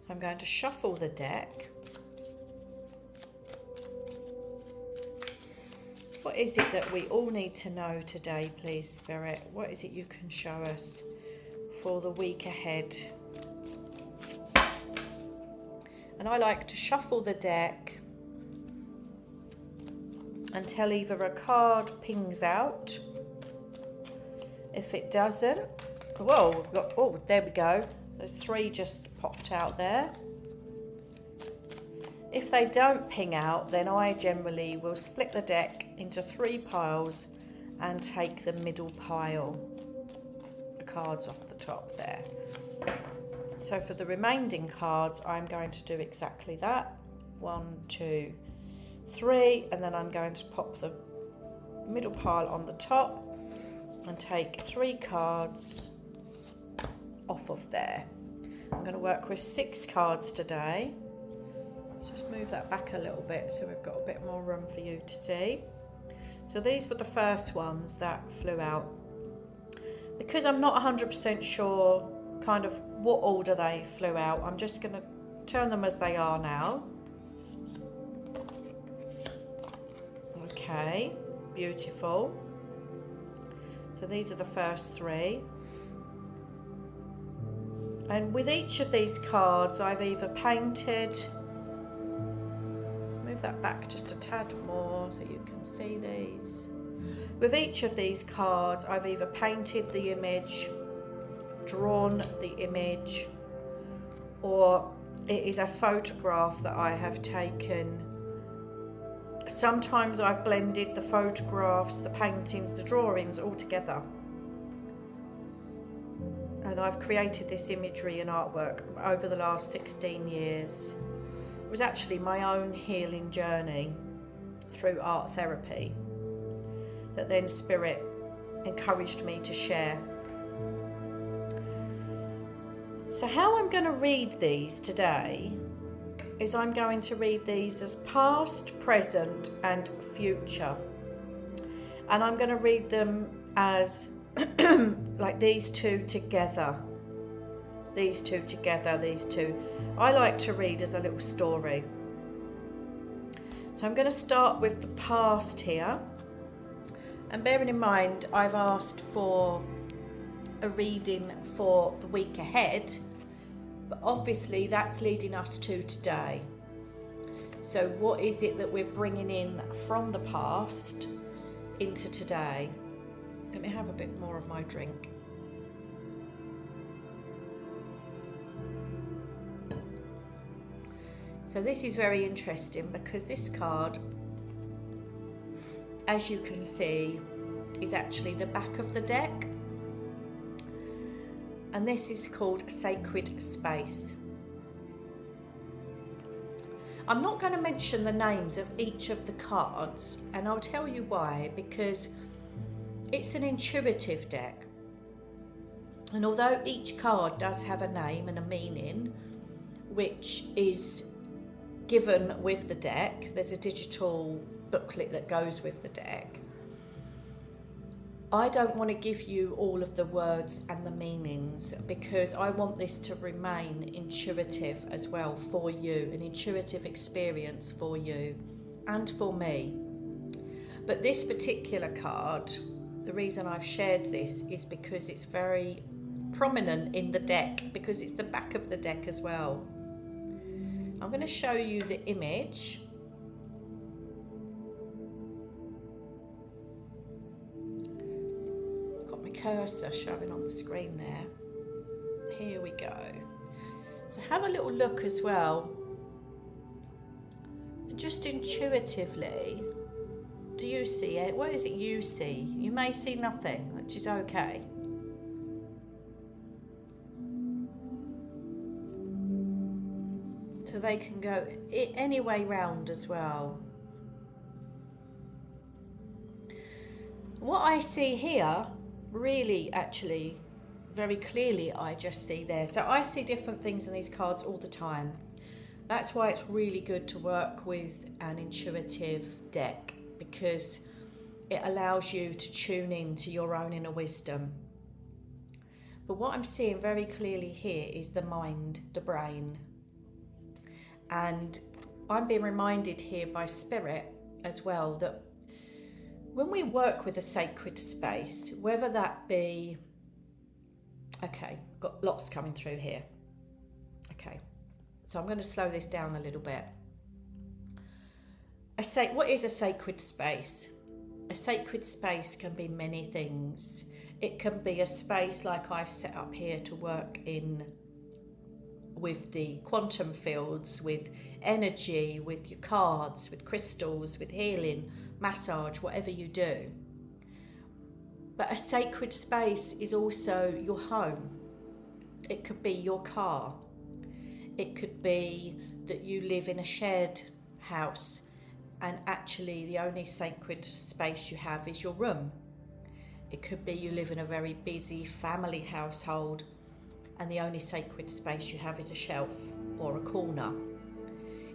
I'm going to shuffle the deck. What is it that we all need to know today, please, Spirit? What is it you can show us for the week ahead? And I like to shuffle the deck until either a card pings out. If it doesn't, whoa, we've got, oh, there we go. There's 3 just popped out there. If they don't ping out, then I generally will split the deck into 3 piles and take the middle pile, the cards off the top there. So for the remaining cards, I'm going to do exactly that. 1, 2, 3, and then I'm going to pop the middle pile on the top and take 3 cards off of there. I'm going to work with 6 cards today. Let's just move that back a little bit so we've got a bit more room for you to see. So these were the first ones that flew out. Because I'm not 100% sure kind of what order they flew out, I'm just going to turn them as they are now. Okay, beautiful. So these are the first 3. And with each of these cards, I've either painted, let's move that back just a tad more so you can see these. With each of these cards, I've either painted the image, drawn the image, or it is a photograph that I have taken. Sometimes I've blended the photographs, the paintings, the drawings all together. And I've created this imagery and artwork over the last 16 years. It was actually my own healing journey through art therapy that then Spirit encouraged me to share. So how I'm going to read these today is I'm going to read these as past, present and future. And I'm going to read them as like these 2 together. These 2 together, these 2. I like to read as a little story. So I'm going to start with the past here. And bearing in mind, I've asked for a reading for the week ahead, but obviously that's leading us to today. So what is it that we're bringing in from the past into today? Let me have a bit more of my drink. So this is very interesting because this card, as you can see, is actually the back of the deck. And this is called Sacred Space. I'm not going to mention the names of each of the cards, and I'll tell you why, because it's an intuitive deck. And although each card does have a name and a meaning, which is given with the deck, there's a digital booklet that goes with the deck, I don't want to give you all of the words and the meanings because I want this to remain intuitive as well for you, an intuitive experience for you and for me. But this particular card, the reason I've shared this is because it's very prominent in the deck, because it's the back of the deck as well. I'm going to show you the image. Cursor showing on the screen there. Here we go. So have a little look as well. Just intuitively, do you see it? What is it you see? You may see nothing, which is okay. So they can go any way round as well. What I see here, really, actually, very clearly, I just see there. So I see different things in these cards all the time. That's why it's really good to work with an intuitive deck, because it allows you to tune in to your own inner wisdom. But what I'm seeing very clearly here is the mind, the brain. And I'm being reminded here by Spirit as well that when we work with a sacred space, whether that be, okay, got lots coming through here. Okay, so I'm going to slow this down a little bit. What is a sacred space? A sacred space can be many things. It can be a space like I've set up here to work in with the quantum fields, with energy, with your cards, with crystals, with healing, massage, whatever you do. But a sacred space is also your home. It could be your car. It could be that you live in a shared house and actually the only sacred space you have is your room. It could be you live in a very busy family household and the only sacred space you have is a shelf or a corner.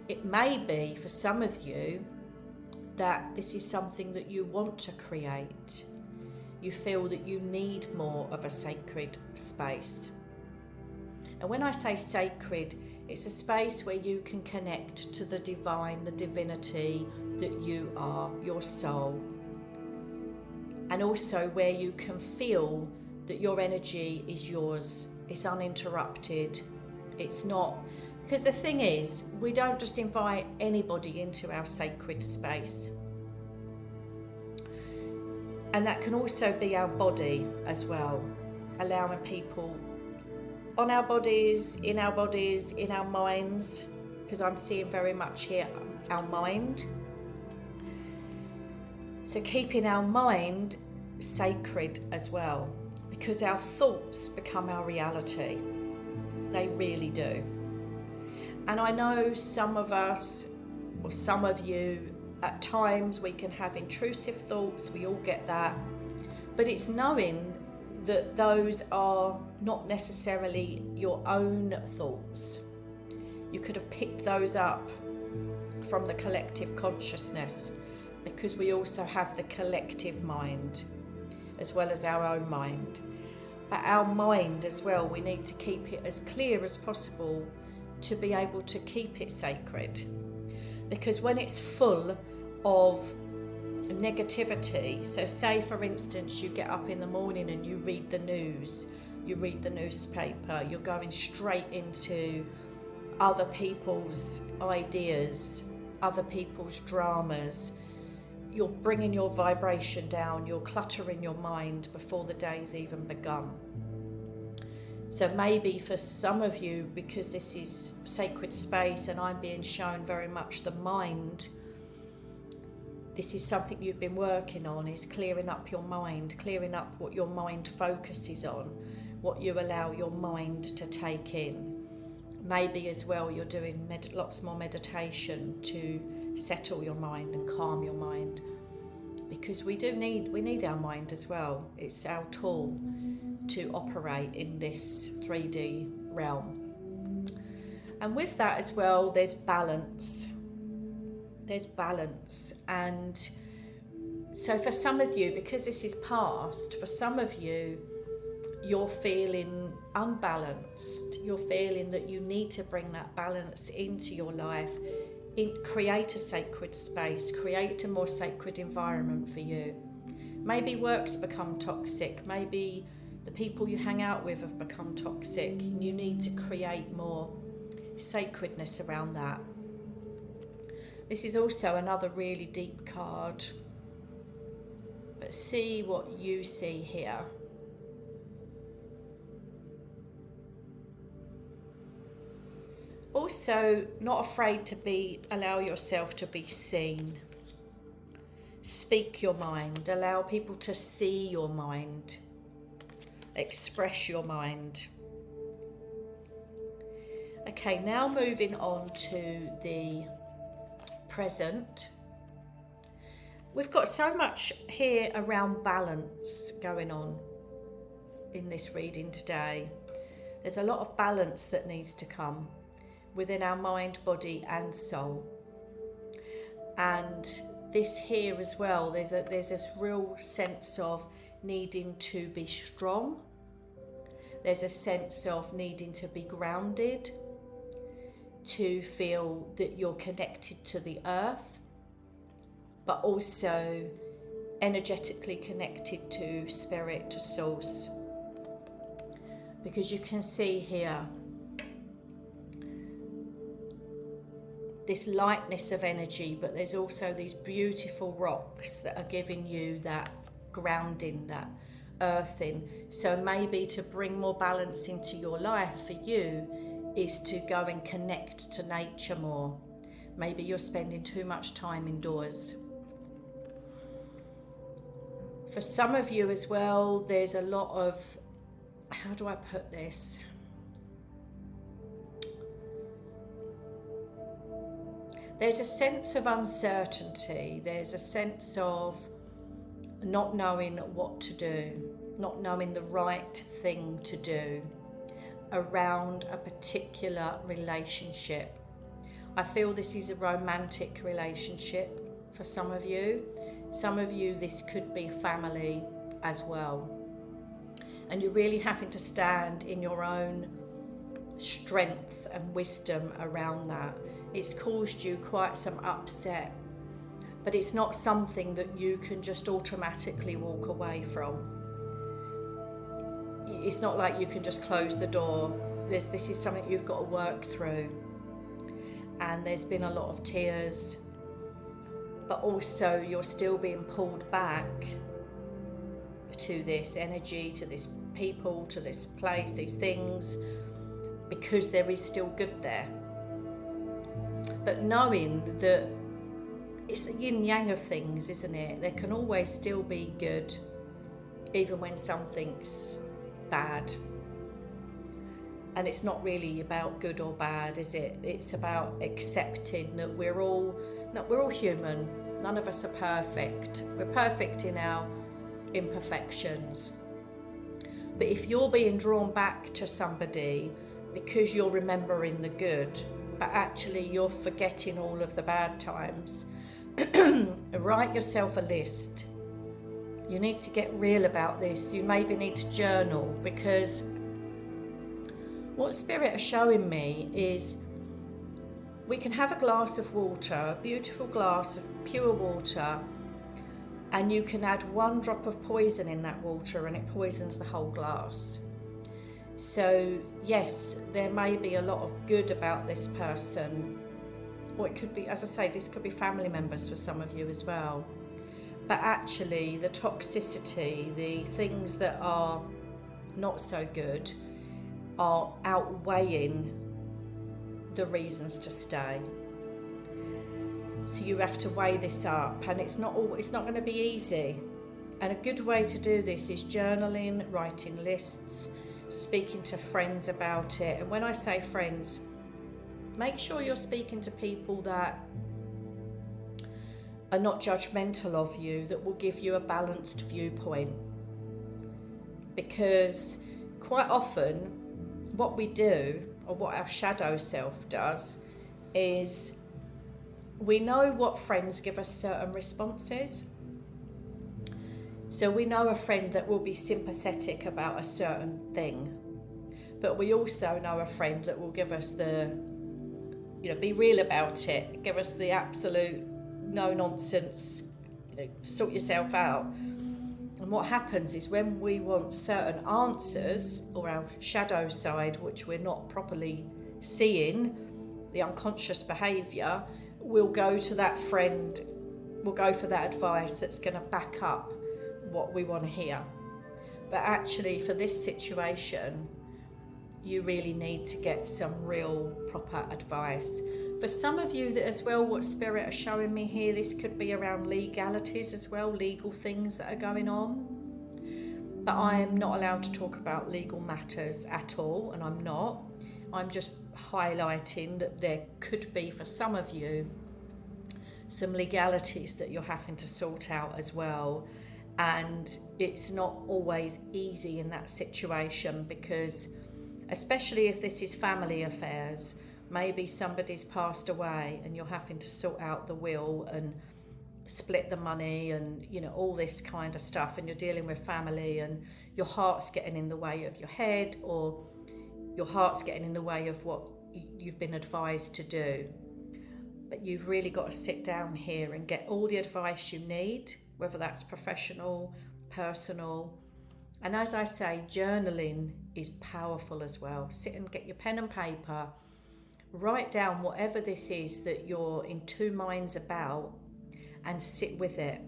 It may be for some of you that this is something that you want to create. You feel that you need more of a sacred space. And when I say sacred, it's a space where you can connect to the divine, the divinity that you are, your soul. And also where you can feel that your energy is yours. It's uninterrupted. It's not, because the thing is, we don't just invite anybody into our sacred space. And that can also be our body as well, allowing people on our bodies, in our minds, because I'm seeing very much here our mind. So keeping our mind sacred as well, because our thoughts become our reality. They really do. And I know some of us, or some of you, at times we can have intrusive thoughts, we all get that. But it's knowing that those are not necessarily your own thoughts. You could have picked those up from the collective consciousness, because we also have the collective mind as well as our own mind. But our mind as well, we need to keep it as clear as possible to be able to keep it sacred. Because when it's full of negativity, so say for instance you get up in the morning and you read the news, you read the newspaper, you're going straight into other people's ideas, other people's dramas, you're bringing your vibration down, you're cluttering your mind before the day's even begun. So maybe for some of you, because this is sacred space and I'm being shown very much the mind, this is something you've been working on, is clearing up your mind, clearing up what your mind focuses on, what you allow your mind to take in. Maybe as well you're doing lots more meditation to settle your mind and calm your mind, because we need our mind as well. It's our tool to operate in this 3D realm. And with that as well, there's balance. And so for some of you, because this is past, for some of you, you're feeling unbalanced. You're feeling that you need to bring that balance into your life. Create a sacred space, create a more sacred environment for you. Maybe work's become toxic, maybe the people you hang out with have become toxic, and you need to create more sacredness around that. This is also another really deep card, but see what you see here. Also, not afraid to allow yourself to be seen. Speak your mind, allow people to see your mind, express your mind. Okay, now moving on to the present. We've got so much here around balance going on in this reading today. There's a lot of balance that needs to come within our mind, body and soul. And this here as well, there's this real sense of needing to be strong. There's a sense of needing to be grounded, to feel that you're connected to the earth, but also energetically connected to spirit, to source. Because you can see here this lightness of energy, but there's also these beautiful rocks that are giving you that grounding, that earthing. So maybe to bring more balance into your life for you is to go and connect to nature more. Maybe you're spending too much time indoors. For some of you as well, there's a lot of, how do I put this? There's a sense of uncertainty. There's a sense of not knowing what to do, not knowing the right thing to do around a particular relationship. I feel this is a romantic relationship for some of you. Some of you, this could be family as well. And you're really having to stand in your own strength and wisdom around that. It's caused you quite some upset, but it's not something that you can just automatically walk away from. It's not like you can just close the door. This is something you've got to work through. And there's been a lot of tears, but also you're still being pulled back to this energy, to this people, to this place, these things, because there is still good there. But knowing that it's the yin yang of things, isn't it? There can always still be good, even when something's bad. And it's not really about good or bad, is it? It's about accepting that we're all human. None of us are perfect. We're perfect in our imperfections. But if you're being drawn back to somebody because you're remembering the good, but actually you're forgetting all of the bad times, write yourself a list. You need to get real about this. You maybe need to journal, because what Spirit is showing me is we can have a glass of water, a beautiful glass of pure water, and you can add 1 drop of poison in that water and it poisons the whole glass. So yes, there may be a lot of good about this person, or it could be, as I say, this could be family members for some of you as well. But actually the toxicity, the things that are not so good, are outweighing the reasons to stay. So you have to weigh this up, and it's not going to be easy. And a good way to do this is journaling, writing lists, speaking to friends about it. And when I say friends, make sure you're speaking to people that are not judgmental of you, that will give you a balanced viewpoint. Because quite often what we do, or what our shadow self does, is we know what friends give us certain responses. So we know a friend that will be sympathetic about a certain thing, but we also know a friend that will give us the, be real about it, give us the absolute no nonsense, sort yourself out. And what happens is when we want certain answers, or our shadow side, which we're not properly seeing, the unconscious behaviour, we'll go to that friend, we'll go for that advice that's going to back up what we want to hear. But actually for this situation, you really need to get some real proper advice. For some of you that as well, what Spirit are showing me here, this could be around legalities as well, legal things that are going on. But I am not allowed to talk about legal matters at all, and I'm not. I'm just highlighting that there could be, for some of you, some legalities that you're having to sort out as well. And it's not always easy in that situation, because especially if this is family affairs, maybe somebody's passed away and you're having to sort out the will and split the money and all this kind of stuff, and you're dealing with family and your heart's getting in the way of your head, or your heart's getting in the way of what you've been advised to do. But you've really got to sit down here and get all the advice you need, whether that's professional, personal. And as I say, journaling is powerful as well. Sit and get your pen and paper, write down whatever this is that you're in two minds about, and sit with it.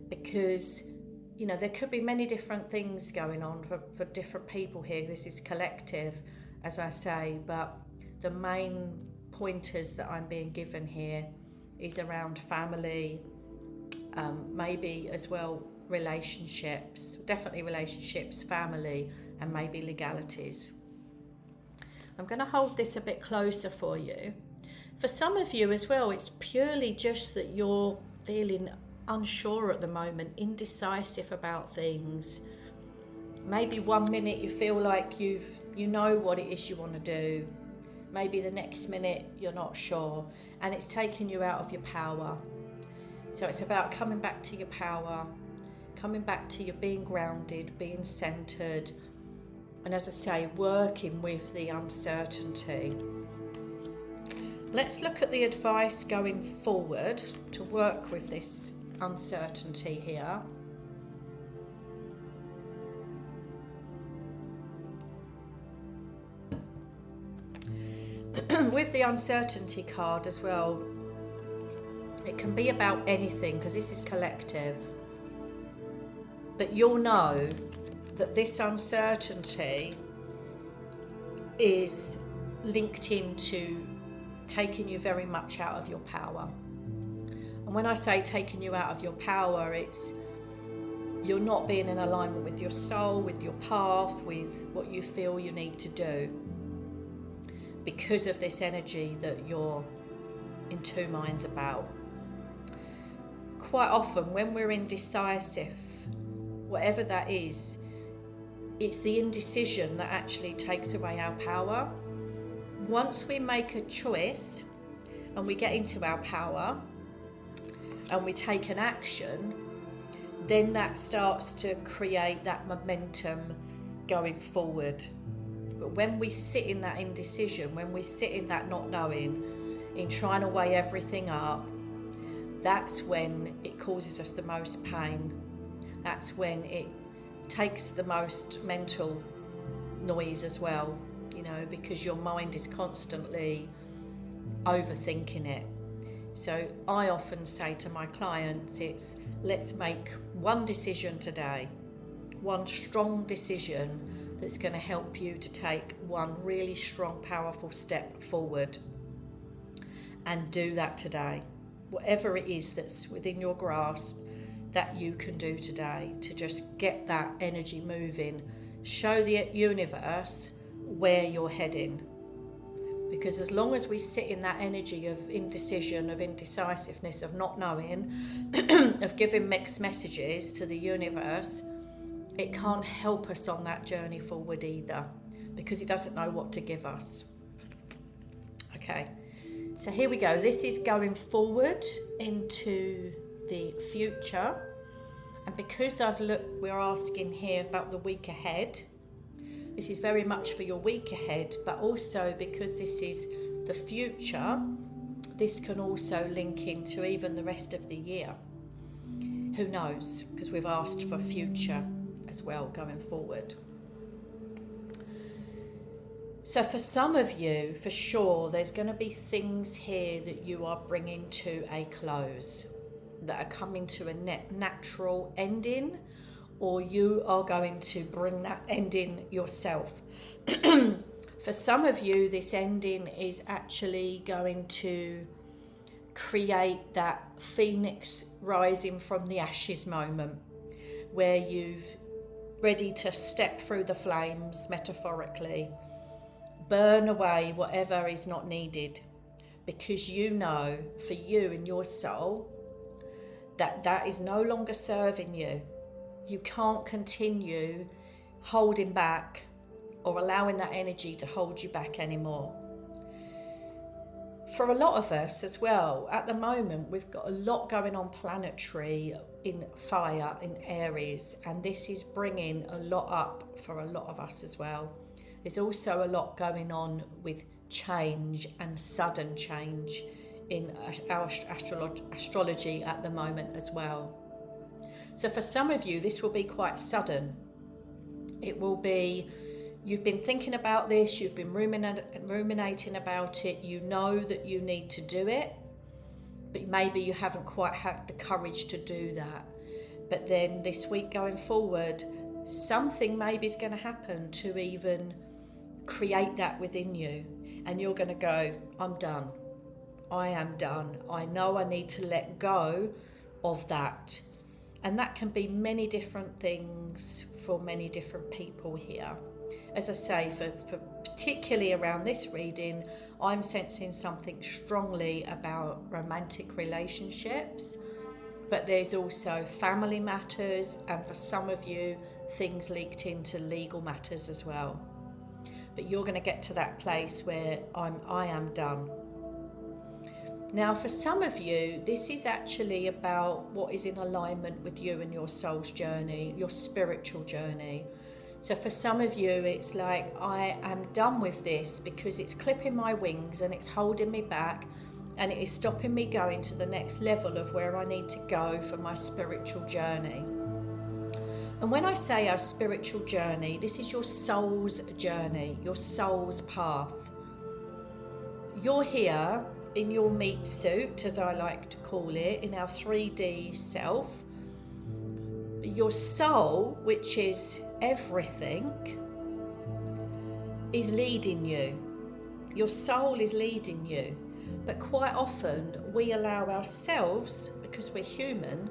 Because, you know, there could be many different things going on for different people here. This is collective, as I say, but the main pointers that I'm being given here is around family, maybe as well relationships, definitely relationships, family, and maybe legalities. I'm going to hold this a bit closer for you. For some of you as well, it's purely just that you're feeling unsure at the moment, indecisive about things. Maybe 1 minute you feel like you know what it is you want to do. Maybe the next minute you're not sure, and it's taking you out of your power. So it's about coming back to your power, coming back to your being grounded, being centered, and as I say, working with the uncertainty. Let's look at the advice going forward to work with this uncertainty here. With the uncertainty card as well, it can be about anything because this is collective, but you'll know that this uncertainty is linked into taking you very much out of your power. And when I say taking you out of your power, it's you're not being in alignment with your soul, with your path, with what you feel you need to do, because of this energy that you're in two minds about. Quite often when we're indecisive, whatever that is, it's the indecision that actually takes away our power. Once we make a choice and we get into our power and we take an action, then that starts to create that momentum going forward. But when we sit in that indecision, when we sit in that not knowing, in trying to weigh everything up, that's when it causes us the most pain. That's when it takes the most mental noise as well, you know, because your mind is constantly overthinking it. So I often say to my clients, it's let's make one decision today, one strong decision that's going to help you to take one really strong, powerful step forward, and do that today. Whatever it is that's within your grasp that you can do today to just get that energy moving. Show the universe where you're heading. Because as long as we sit in that energy of indecision, of indecisiveness, of not knowing, of giving mixed messages to the universe, it can't help us on that journey forward either, because it doesn't know what to give us. Okay, so here we go. This is going forward into the future. And because we're asking here about the week ahead, this is very much for your week ahead, but also because this is the future, this can also link into even the rest of the year. Who knows? Because we've asked for future as well going forward. So for some of you, for sure, there's going to be things here that you are bringing to a close, that are coming to a natural ending, or you are going to bring that ending yourself. For some of you, this ending is actually going to create that phoenix rising from the ashes moment, where you've ready to step through the flames, metaphorically, burn away whatever is not needed, because you know for you in your soul that is no longer serving you. You can't continue holding back or allowing that energy to hold you back anymore. For a lot of us as well, at the moment, we've got a lot going on planetary in fire, in Aries, and this is bringing a lot up for a lot of us as well. There's also a lot going on with change and sudden change in our astrology at the moment as well. So for some of you, this will be quite sudden. It will be, you've been thinking about this, you've been ruminating about it, you know that you need to do it, but maybe you haven't quite had the courage to do that. But then this week going forward, something maybe is going to happen to even create that within you. And you're going to go, I'm done. I am done. I know I need to let go of that. And that can be many different things for many different people here. As I say, for particularly around this reading, I'm sensing something strongly about romantic relationships, but there's also family matters, and for some of you, things leaked into legal matters as well. But you're going to get to that place where I am done. Now, for some of you, this is actually about what is in alignment with you and your soul's journey, your spiritual journey. So for some of you, it's like, I am done with this because it's clipping my wings and it's holding me back and it is stopping me going to the next level of where I need to go for my spiritual journey. And when I say our spiritual journey, this is your soul's journey, your soul's path. You're here in your meat suit, as I like to call it, in our 3D self. Your soul, which is everything, is leading you. Your soul is leading you. But quite often we allow ourselves, because we're human,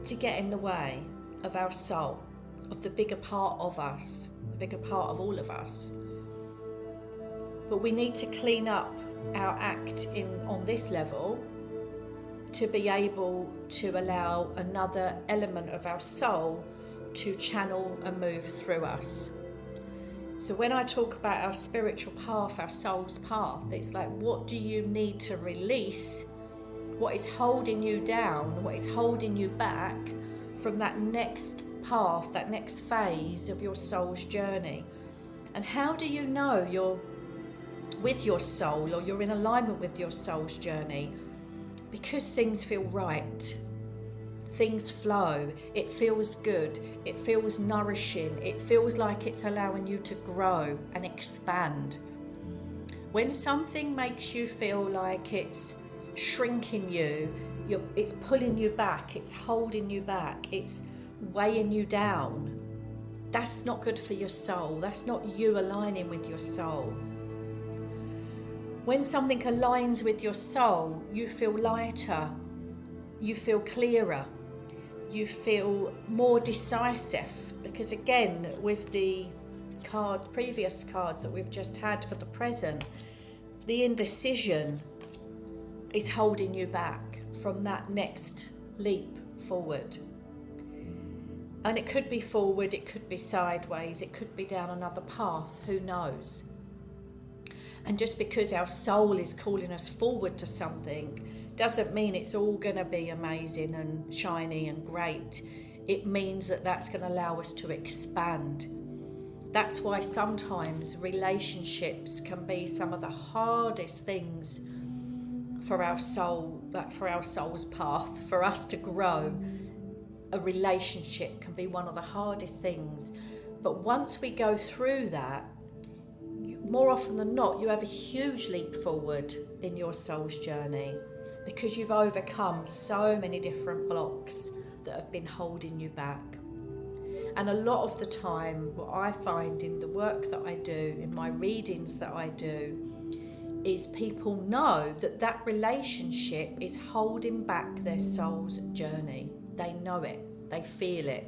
to get in the way of our soul, of the bigger part of us, the bigger part of all of us. But we need to clean up our act on this level to be able to allow another element of our soul to channel and move through us. So when I talk about our spiritual path, our soul's path, it's like, what do you need to release? What is holding you down? What is holding you back from that next path, that next phase of your soul's journey? And how do you know you're with your soul, or you're in alignment with your soul's journey? Because things feel right. Things flow, it feels good, it feels nourishing, it feels like it's allowing you to grow and expand. When something makes you feel like it's shrinking you, it's pulling you back, it's holding you back, it's weighing you down, that's not good for your soul. That's not you aligning with your soul. When something aligns with your soul, you feel lighter, you feel clearer, you feel more decisive, because again, with the previous cards that we've just had for the present, the indecision is holding you back from that next leap forward. And it could be forward, it could be sideways, it could be down another path, who knows? And just because our soul is calling us forward to something doesn't mean it's all going to be amazing and shiny and great. It means that that's going to allow us to expand. That's why sometimes relationships can be some of the hardest things for our soul, like for our soul's path, for us to grow. A relationship can be one of the hardest things. But once we go through that, more often than not, you have a huge leap forward in your soul's journey, because you've overcome so many different blocks that have been holding you back. And a lot of the time, what I find in the work that I do, in my readings that I do, is people know that that relationship is holding back their soul's journey. They know it, they feel it.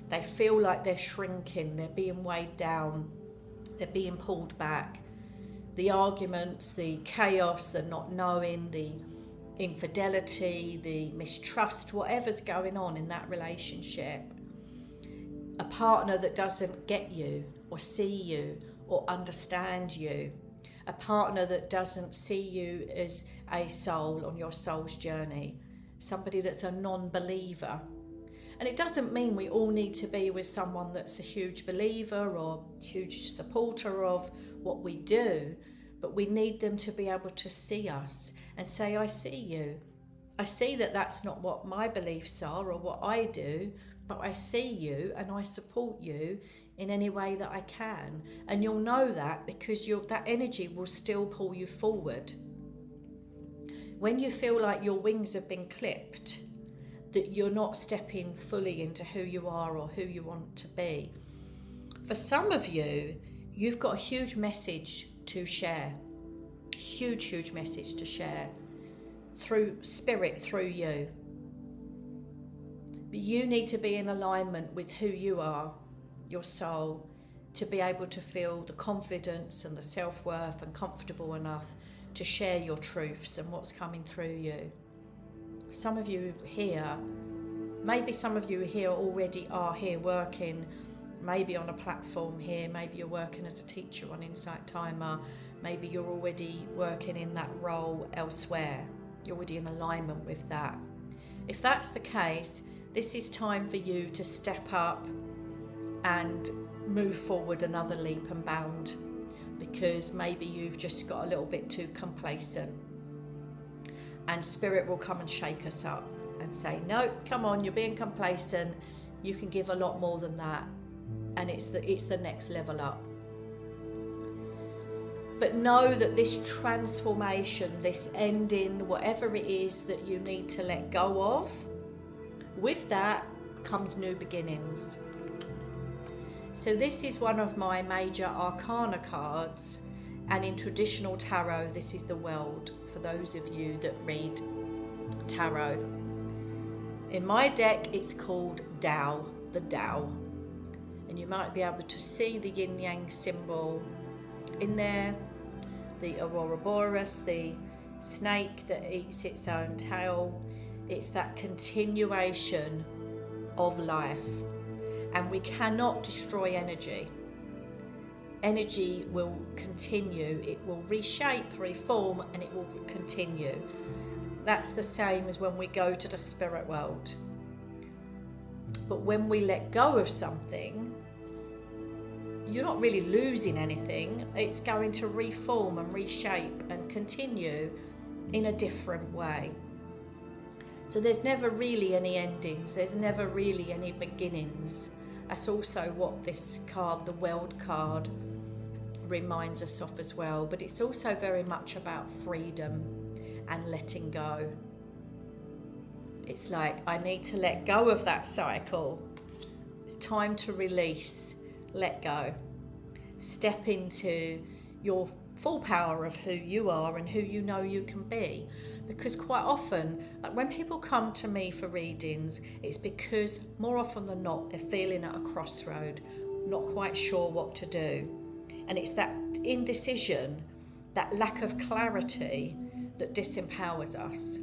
They feel like they're shrinking, they're being weighed down, they're being pulled back. The arguments, the chaos, the not knowing, the infidelity, the mistrust, whatever's going on in that relationship. A partner that doesn't get you or see you or understand you. A partner that doesn't see you as a soul on your soul's journey. Somebody that's a non-believer. And it doesn't mean we all need to be with someone that's a huge believer or huge supporter of what we do, but we need them to be able to see us and say, I see you. I see that that's not what my beliefs are or what I do, but I see you and I support you in any way that I can. And you'll know that because that energy will still pull you forward. When you feel like your wings have been clipped, that you're not stepping fully into who you are or who you want to be. For some of you, you've got a huge message to share. Huge message to share through spirit, through you. But you need to be in alignment with who you are, your soul, to be able to feel the confidence and the self-worth and comfortable enough to share your truths and what's coming through you. Some of you here, maybe some of you here already are here working, maybe on a platform here, maybe you're working as a teacher on Insight Timer, maybe you're already working in that role elsewhere, you're already in alignment with that. If that's the case, this is time for you to step up and move forward another leap and bound, because maybe you've just got a little bit too complacent. And Spirit will come and shake us up and say, no, come on, you're being complacent. You can give a lot more than that. And it's the next level up. But know that this transformation, this ending, whatever it is that you need to let go of, with that comes new beginnings. So this is one of my major arcana cards, and in traditional tarot, this is the World, for those of you that read tarot. In my deck, it's called Tao, the Tao. And you might be able to see the yin-yang symbol in there, the Ouroboros, the snake that eats its own tail. It's that continuation of life. And we cannot destroy energy. Energy will continue, it will reshape, reform, and it will continue. That's the same as when we go to the spirit world. But when we let go of something, you're not really losing anything. It's going to reform and reshape and continue in a different way. So there's never really any endings. There's never really any beginnings. That's also what this card, the World card, reminds us of as well. But it's also very much about freedom and letting go. It's like, I need to let go of that cycle. It's time to release, let go. Step into your full power of who you are and who you know you can be. Because quite often, like when people come to me for readings, it's because more often than not, they're feeling at a crossroad, not quite sure what to do. And it's that indecision, that lack of clarity that disempowers us.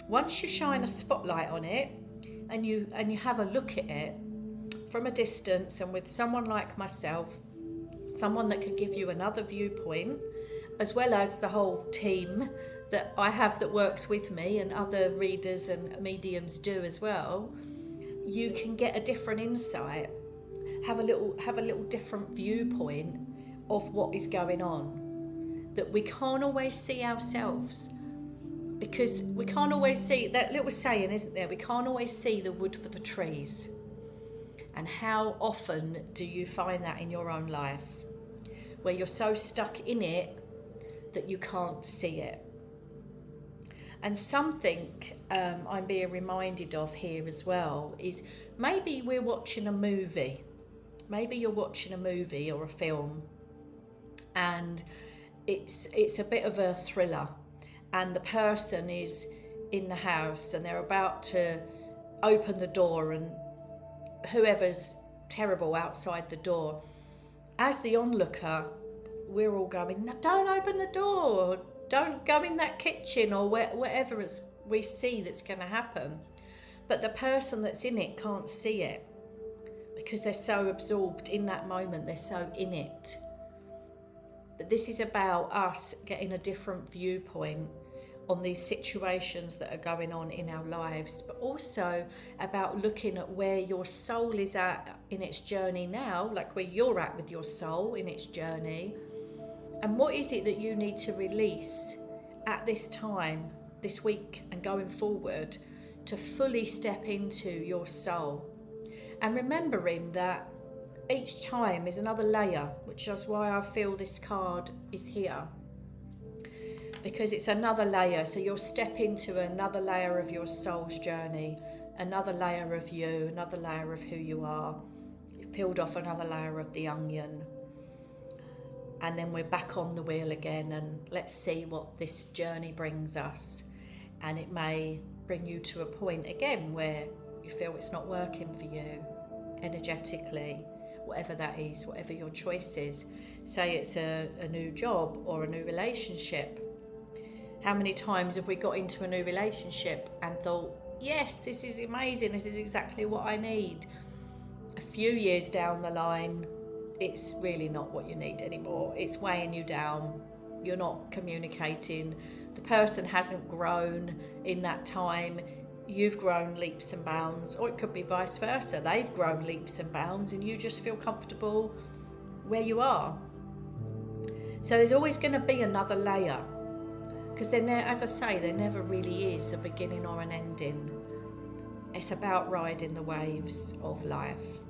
Once you shine a spotlight on it and you have a look at it from a distance, and with someone like myself, someone that can give you another viewpoint, as well as the whole team that I have that works with me and other readers and mediums do as well, you can get a different insight, have a little different viewpoint of what is going on, that we can't always see ourselves, because we can't always see, that little saying, isn't there, we can't always see the wood for the trees. And how often do you find that in your own life, where you're so stuck in it that you can't see it? And something I'm being reminded of here as well is maybe we're watching a movie. Maybe you're watching a movie or a film, and it's a bit of a thriller, and the person is in the house and they're about to open the door, and whoever's terrible outside the door, as the onlooker, we're all going, no, don't open the door, don't go in that kitchen, or whatever we see that's going to happen. But the person that's in it can't see it because they're so absorbed in that moment, they're so in it. But this is about us getting a different viewpoint on these situations that are going on in our lives, but also about looking at where your soul is at in its journey now, like where you're at with your soul in its journey, And what is it that you need to release at this time, this week and going forward, to fully step into your soul? And remembering that each time is another layer, which is why I feel this card is here. Because it's another layer, so you'll step into another layer of your soul's journey, another layer of you, another layer of who you are. You've peeled off another layer of the onion. And then we're back on the wheel again, and let's see what this journey brings us. And it may bring you to a point again where you feel it's not working for you energetically, whatever that is, whatever your choice is. Say it's a new job or a new relationship. How many times have we got into a new relationship and thought, yes, this is amazing, this is exactly what I need. A few years down the line, it's really not what you need anymore. It's weighing you down. You're not communicating. The person hasn't grown in that time. You've grown leaps and bounds, or it could be vice versa. They've grown leaps and bounds and you just feel comfortable where you are. So there's always going to be another layer, because as I say, there never really is a beginning or an ending. It's about riding the waves of life.